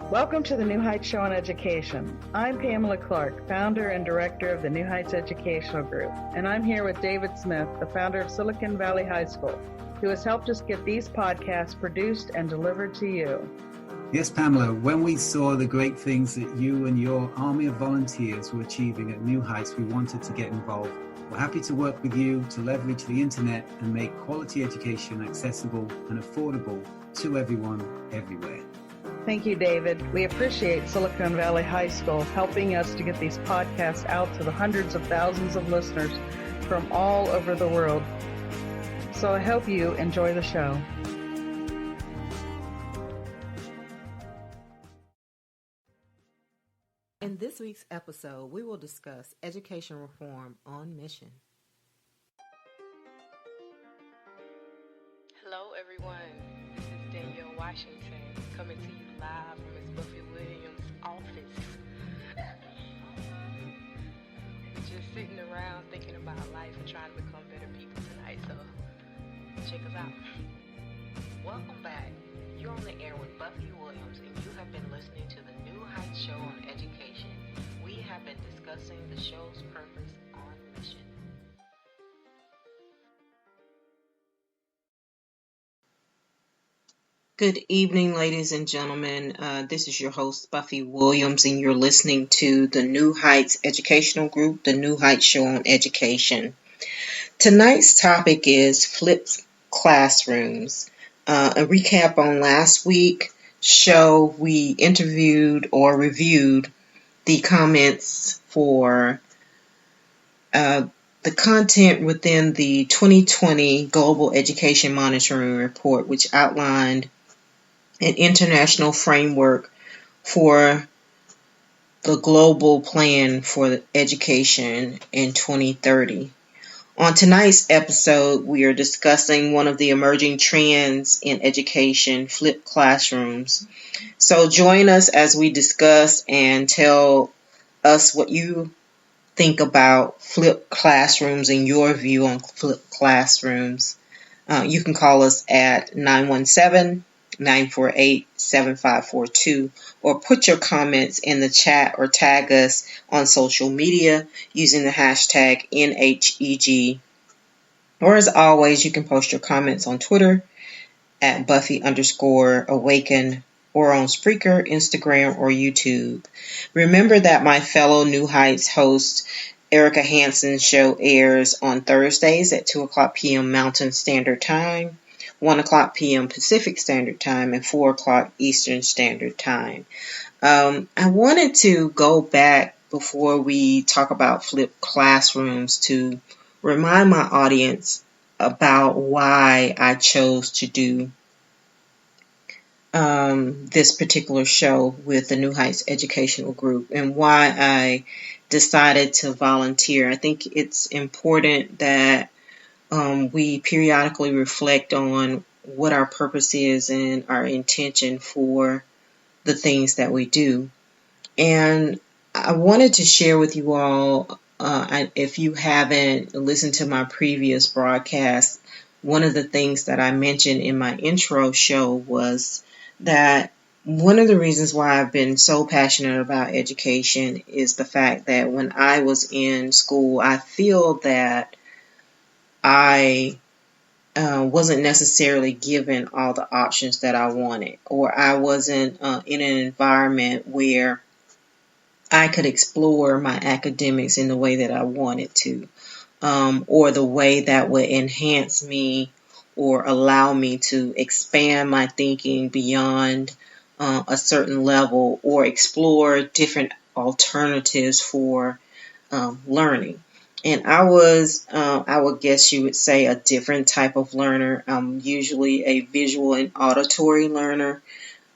Welcome to the New Heights Show on Education. I'm Pamela Clark, founder and director of the New Heights Educational Group, and I'm here with David Smith, the founder of Silicon Valley High School, who has helped us get these podcasts produced and delivered to you. Yes, Pamela, when we saw the great things that you and your army of volunteers were achieving at New Heights, we wanted to get involved. We're happy to work with you to leverage the internet and make quality education accessible and affordable to everyone, everywhere. Thank you, David. We appreciate Silicon Valley High School helping us to get these podcasts out to the hundreds of thousands of listeners from all over the world. So I hope you enjoy the show. In this week's episode, we will discuss education reform on mission. Hello, everyone. This is Danielle Washington coming to you live from Ms. Buffy Williams' office. Just sitting around thinking about life and trying to become better people tonight, so check us out. Welcome back. You're on the air with Buffy Williams, and you have been listening to the New Heights Show on Education. We have been discussing the show's purpose on mission. Good evening, ladies and gentlemen. This is your host, Buffy Williams, and you're listening to the New Heights Educational Group, the New Heights Show on Education. Tonight's topic is flipped classrooms. A recap on last week's show, we interviewed or reviewed the comments for the content within the 2020 Global Education Monitoring Report, which outlined an international framework for the global plan for education in 2030. On tonight's episode, we are discussing one of the emerging trends in education, flipped classrooms. So join us as we discuss and tell us what you think about flipped classrooms and your view on flipped classrooms. You can call us at 917-948-7542 or put your comments in the chat or tag us on social media using the hashtag NHEG. Or as always, you can post your comments on Twitter at Buffy_Awaken or on Spreaker, Instagram, or YouTube. Remember that my fellow New Heights host Erica Hanson's show airs on Thursdays at 2 o'clock p.m. Mountain Standard Time, 1 o'clock p.m. Pacific Standard Time, and 4 o'clock Eastern Standard Time. I wanted to go back before we talk about flipped classrooms to remind my audience about why I chose to do this particular show with the New Heights Educational Group and why I decided to volunteer. I think it's important that we periodically reflect on what our purpose is and our intention for the things that we do. And I wanted to share with you all, if you haven't listened to my previous broadcast, one of the things that I mentioned in my intro show was that one of the reasons why I've been so passionate about education is the fact that when I was in school, I feel that I wasn't necessarily given all the options that I wanted, or I wasn't in an environment where I could explore my academics in the way that I wanted to, or the way that would enhance me or allow me to expand my thinking beyond a certain level or explore different alternatives for learning. And I would guess you would say, a different type of learner. I'm usually a visual and auditory learner.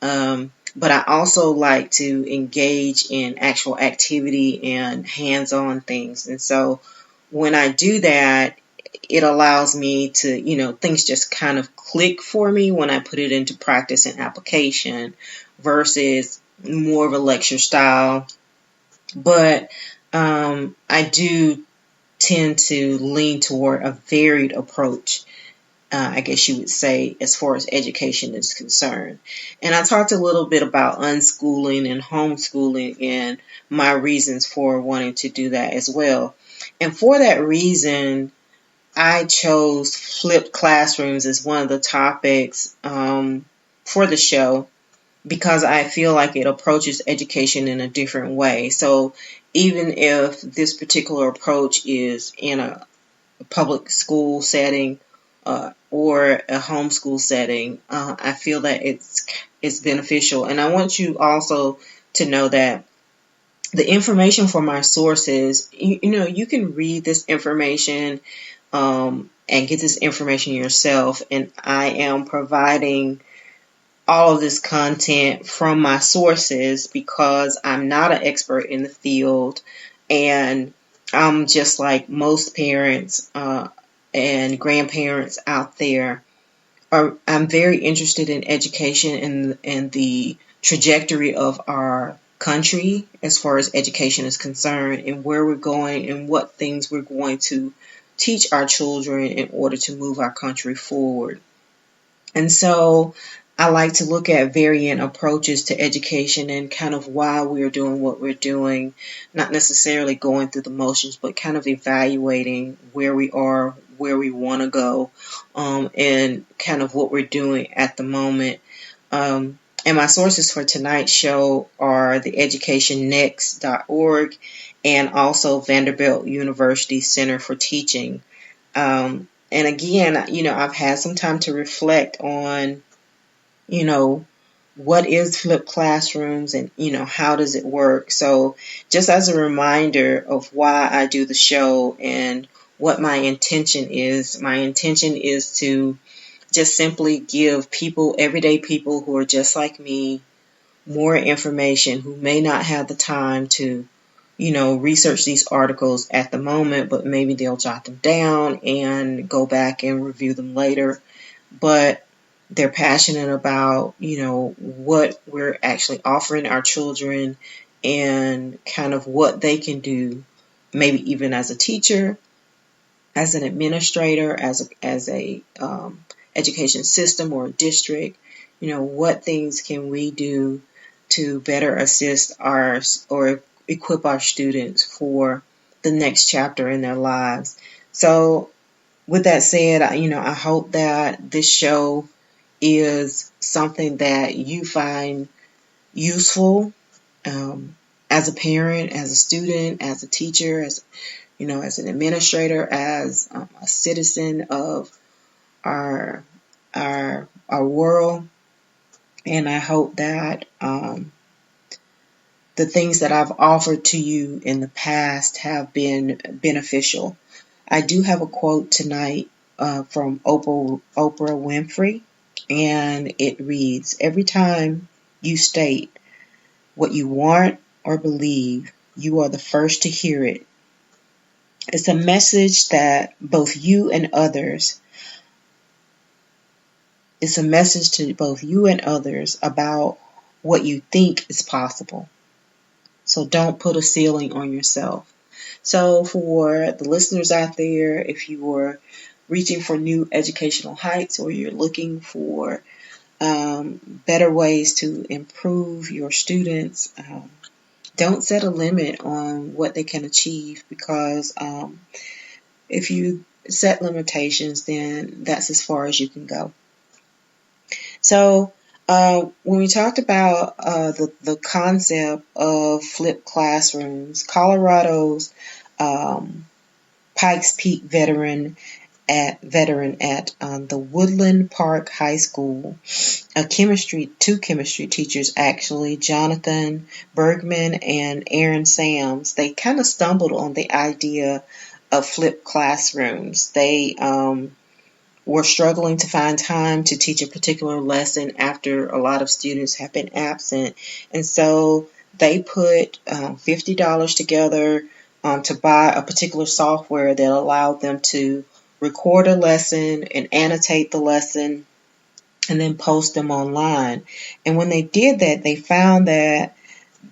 But I also like to engage in actual activity and hands-on things. And so when I do that, it allows me to, things just kind of click for me when I put it into practice and application versus more of a lecture style. But I do tend to lean toward a varied approach. I guess you would say, as far as education is concerned. And I talked a little bit about unschooling and homeschooling and my reasons for wanting to do that as well. And for that reason, I chose flipped classrooms as one of the topics for the show, because I feel like it approaches education in a different way. So even if this particular approach is in a public school setting or a homeschool setting, I feel that it's beneficial. And I want you also to know that the information from our sources, you can read this information and get this information yourself. And I am providing all of this content from my sources because I'm not an expert in the field, and I'm just like most parents and grandparents out there. I'm very interested in education and the trajectory of our country as far as education is concerned, and where we're going and what things we're going to teach our children in order to move our country forward. And so I like to look at varying approaches to education and kind of why we're doing what we're doing, not necessarily going through the motions, but kind of evaluating where we are, where we want to go, and kind of what we're doing at the moment. And my sources for tonight's show are the educationnext.org and also Vanderbilt University Center for Teaching. And again, I've had some time to reflect on, what is flipped classrooms and, how does it work? So just as a reminder of why I do the show and what my intention is to just simply give people, everyday people who are just like me, more information, who may not have the time to, research these articles at the moment, but maybe they'll jot them down and go back and review them later. But they're passionate about, what we're actually offering our children and kind of what they can do, maybe even as a teacher, as an administrator, as a education system or a district. What things can we do to better assist or equip our students for the next chapter in their lives. So with that said, I hope that this show is something that you find useful as a parent, as a student, as a teacher, as an administrator, as a citizen of our world. And I hope that the things that I've offered to you in the past have been beneficial. I do have a quote tonight from Oprah Winfrey, and it reads, "Every time you state what you want or believe, you are the first to hear it. It's a message that both you and others It's a message to both you and others about what you think is possible. So don't put a ceiling on yourself." So for the listeners out there, if you are reaching for new educational heights or you're looking for better ways to improve your students, don't set a limit on what they can achieve, because if you set limitations, then that's as far as you can go. So when we talked about the concept of flipped classrooms, Colorado's Pikes Peak veteran at the Woodland Park High School, two chemistry teachers actually, Jonathan Bergman and Aaron Sams, they kind of stumbled on the idea of flipped classrooms. They were struggling to find time to teach a particular lesson after a lot of students have been absent. And so they put $50 together to buy a particular software that allowed them to record a lesson and annotate the lesson and then post them online. And when they did that, they found that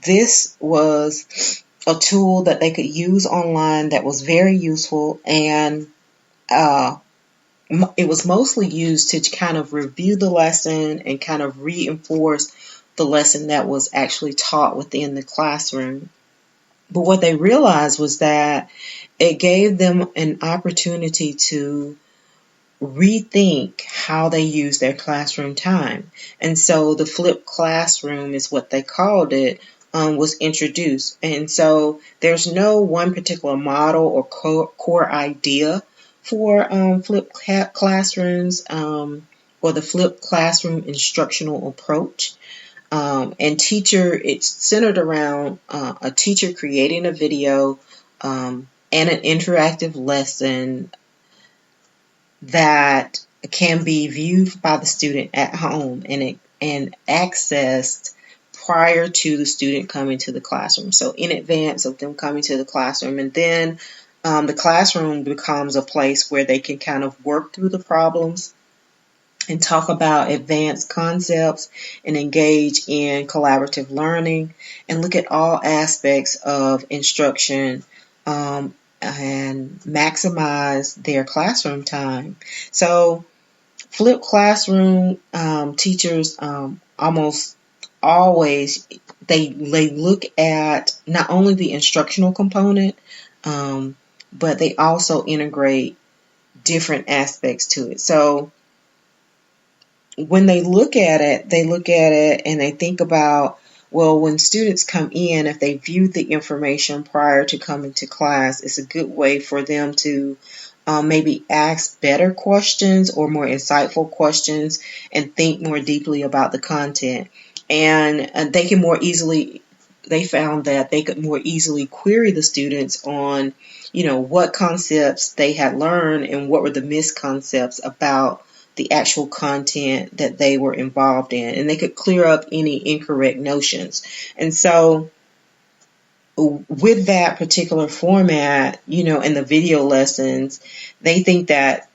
this was a tool that they could use online that was very useful, and it was mostly used to kind of review the lesson and kind of reinforce the lesson that was actually taught within the classroom. But what they realized was that it gave them an opportunity to rethink how they use their classroom time. And so the flipped classroom is what they called it, was introduced. And so there's no one particular model or core idea for flipped classrooms or the flipped classroom instructional approach. And it's centered around a teacher creating a video and an interactive lesson that can be viewed by the student at home and accessed prior to the student coming to the classroom. So in advance of them coming to the classroom, and then the classroom becomes a place where they can kind of work through the problems and talk about advanced concepts and engage in collaborative learning and look at all aspects of instruction and maximize their classroom time. So flipped classroom teachers almost always, they look at not only the instructional component, but they also integrate different aspects to it. So when they look at it and they think about, well, when students come in, if they viewed the information prior to coming to class, it's a good way for them to maybe ask better questions or more insightful questions and think more deeply about the content. And they found that they could more easily query the students on, what concepts they had learned and what were the misconceptions about the actual content that they were involved in, and they could clear up any incorrect notions. And so with that particular format, in the video lessons, they think that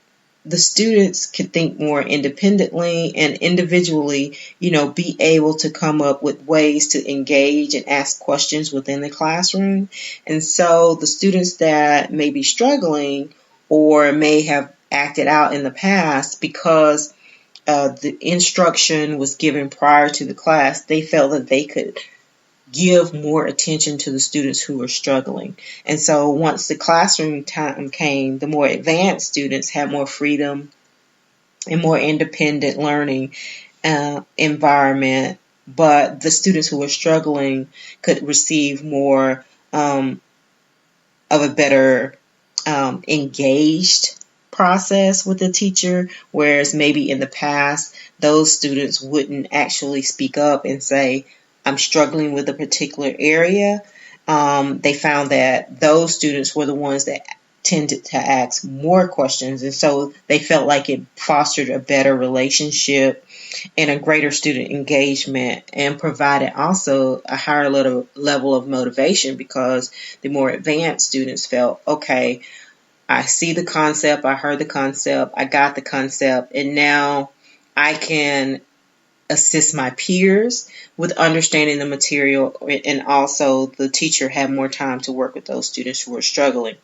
the students could think more independently and individually, be able to come up with ways to engage and ask questions within the classroom. And so the students that may be struggling or may have acted out in the past because the instruction was given prior to the class, they felt that they could give more attention to the students who were struggling. And so once the classroom time came, the more advanced students had more freedom and more independent learning environment, but the students who were struggling could receive more of a better engaged process with the teacher, whereas maybe in the past those students wouldn't actually speak up and say, I'm struggling with a particular area. They found that those students were the ones that tended to ask more questions, and so they felt like it fostered a better relationship and a greater student engagement, and provided also a higher level of motivation, because the more advanced students felt, okay, I see the concept, I heard the concept, I got the concept, and now I can assist my peers with understanding the material, and also the teacher had more time to work with those students who were struggling.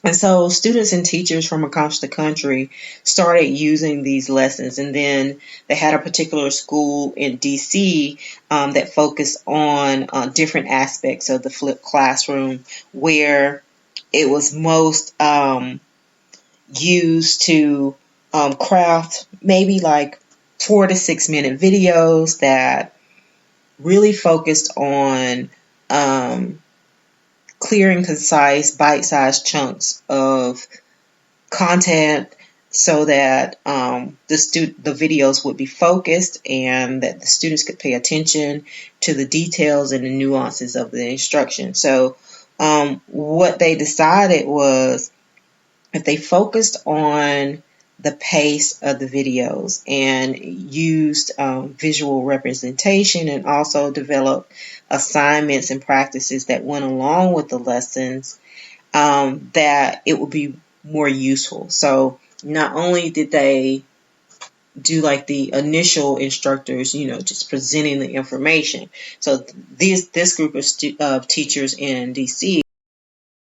And so students and teachers from across the country started using these lessons, and then they had a particular school in DC that focused on different aspects of the flipped classroom, where it was most used to craft maybe like 4 to 6 minute videos that really focused on clear and concise, bite-sized chunks of content, so that the videos would be focused and that the students could pay attention to the details and the nuances of the instruction. So what they decided was, if they focused on the pace of the videos and used visual representation, and also developed assignments and practices that went along with the lessons, that it would be more useful. So not only did they do like the initial instructors, just presenting the information. So this group of teachers in DC